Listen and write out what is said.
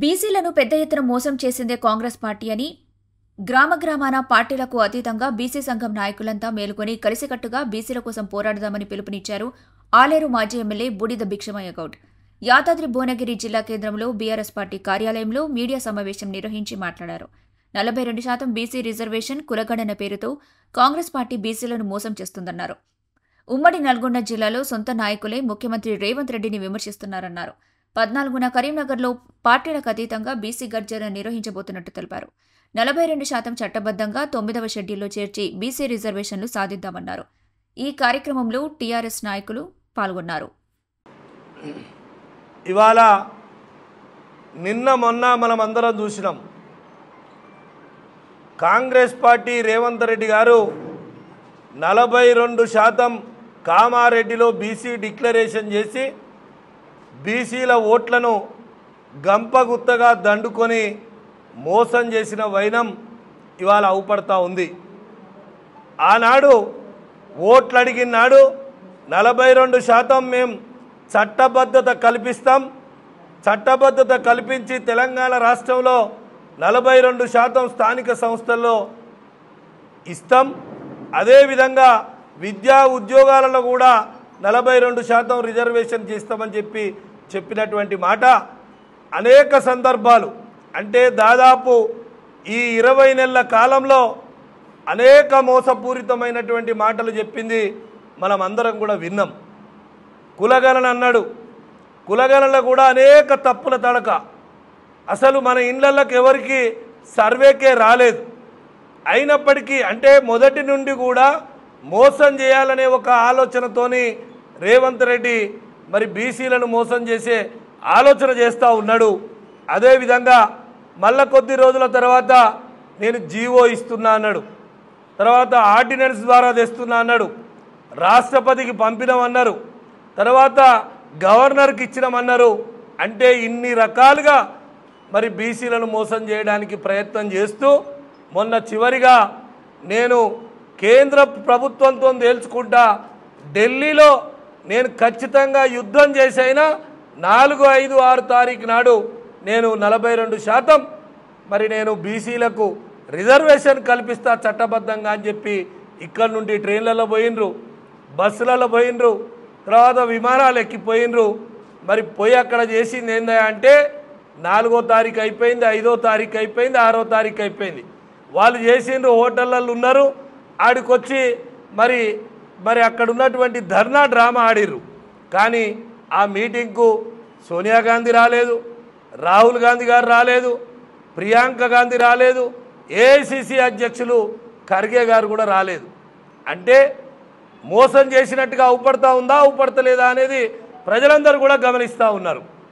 బీసీలను పెద్ద ఎత్తున మోసం చేసిందే కాంగ్రెస్ పార్టీ అని గ్రామాన పార్టీలకు అతీతంగా బీసీ సంఘం నాయకులంతా మేలుకొని కలిసికట్టుగా బీసీల కోసం పోరాడదామని పిలుపునిచ్చారు ఆలేరు మాజీ ఎమ్మెల్యే బూడిద భిక్షమయ్య గౌడ్. యాదాద్రి భువనగిరి జిల్లా కేంద్రంలో బీఆర్ఎస్ పార్టీ కార్యాలయంలో మీడియా సమావేశం నిర్వహించి మాట్లాడారు. 42% బీసీ రిజర్వేషన్ కులగణన పేరుతో కాంగ్రెస్ పార్టీ బీసీలను మోసం చేస్తుందన్నారు. ఉమ్మడి నల్గొండ జిల్లాలో సొంత నాయకులే ముఖ్యమంత్రి రేవంత్ రెడ్డిని విమర్శిస్తున్నారన్నారు. 14న కరీంనగర్లో పార్టీలకు అతీతంగా బీసీ గర్జన నిర్వహించబోతున్నట్టు తెలిపారు. 42% చట్టబద్దంగా 9వ షెడ్యూల్లో చేర్చి బీసీ రిజర్వేషన్లు సాధిద్దామన్నారు. ఈ కార్యక్రమంలో టీఆర్ఎస్ నాయకులు పాల్గొన్నారు. ఇవాళ నిన్న మొన్న మనం అందరం చూసినాం, కాంగ్రెస్ పార్టీ రేవంత్ రెడ్డి గారు 42% కామారెడ్డిలో బీసీ డిక్లరేషన్ చేసి బీసీల ఓట్లను గంపగుత్తగా దండుకొని మోసం చేసిన వైనం ఇవాళ అవుపడతా ఉంది. ఆనాడు ఓట్లు అడిగినాడు 42% మేము చట్టబద్ధత కల్పిస్తాం, చట్టబద్ధత కల్పించి తెలంగాణ రాష్ట్రంలో 42% స్థానిక సంస్థల్లో ఇస్తాం, అదేవిధంగా విద్యా ఉద్యోగాలలో కూడా 42% రిజర్వేషన్ చేస్తామని చెప్పినటువంటి మాట అనేక సందర్భాలు, అంటే దాదాపు ఈ 20 నెలల కాలంలో అనేక మోసపూరితమైనటువంటి మాటలు చెప్పింది మనం అందరం కూడా విన్నాం. కులగణన అన్నాడు, కులగణనలో కూడా అనేక తప్పుల తడక, అసలు మన ఇళ్లకి ఎవరికి సర్వేకే రాలేదు. అయినప్పటికీ అంటే మొదటి నుండి కూడా మోసం చేయాలనే ఒక ఆలోచనతోని రేవంత్ రెడ్డి మరి బీసీలను మోసం చేసే ఆలోచన చేస్తూ ఉన్నాడు. అదేవిధంగా మళ్ళా కొద్ది రోజుల తర్వాత నేను జీవో ఇస్తున్నా అన్నాడు, తర్వాత ఆర్డినెన్స్ ద్వారా తెస్తున్నా అన్నాడు, రాష్ట్రపతికి పంపినామన్నారు, తర్వాత గవర్నర్కి ఇచ్చినామన్నారు. అంటే ఇన్ని రకాలుగా మరి బీసీలను మోసం చేయడానికి ప్రయత్నం చేస్తూ మొన్న చివరిగా నేను కేంద్ర ప్రభుత్వంతో తేల్చుకుంటా, ఢిల్లీలో నేను ఖచ్చితంగా యుద్ధం చేసైనా 4, 5, 6 తారీఖు నాడు నేను 42% మరి నేను బీసీలకు రిజర్వేషన్ కల్పిస్తా చట్టబద్ధంగా అని చెప్పి ఇక్కడ నుండి ట్రైన్లలో పోయినరు, బస్సులలో పోయినరు, తర్వాత విమానాలు ఎక్కిపోయినరు. మరి పోయి అక్కడ చేసింది ఏందా అంటే 4వ తారీఖు అయిపోయింది, 5వ తారీఖు అయిపోయింది, 6వ తారీఖు అయిపోయింది. వాళ్ళు చేసిండ్రు, హోటళ్ళల్లో ఉన్నారు, ఆడికొచ్చి మరి అక్కడ ఉన్నటువంటి ధర్నా డ్రామా ఆడిర్రు. కానీ ఆ మీటింగ్కు సోనియా గాంధీ రాలేదు, రాహుల్ గాంధీ గారు రాలేదు, ప్రియాంక గాంధీ రాలేదు, ఏఐసిసి అధ్యక్షులు ఖర్గే గారు కూడా రాలేదు. అంటే మోసం చేసినట్టుగా అవుపడతా ఉందా అవుపడతలేదా అనేది ప్రజలందరూ కూడా గమనిస్తూ ఉన్నారు.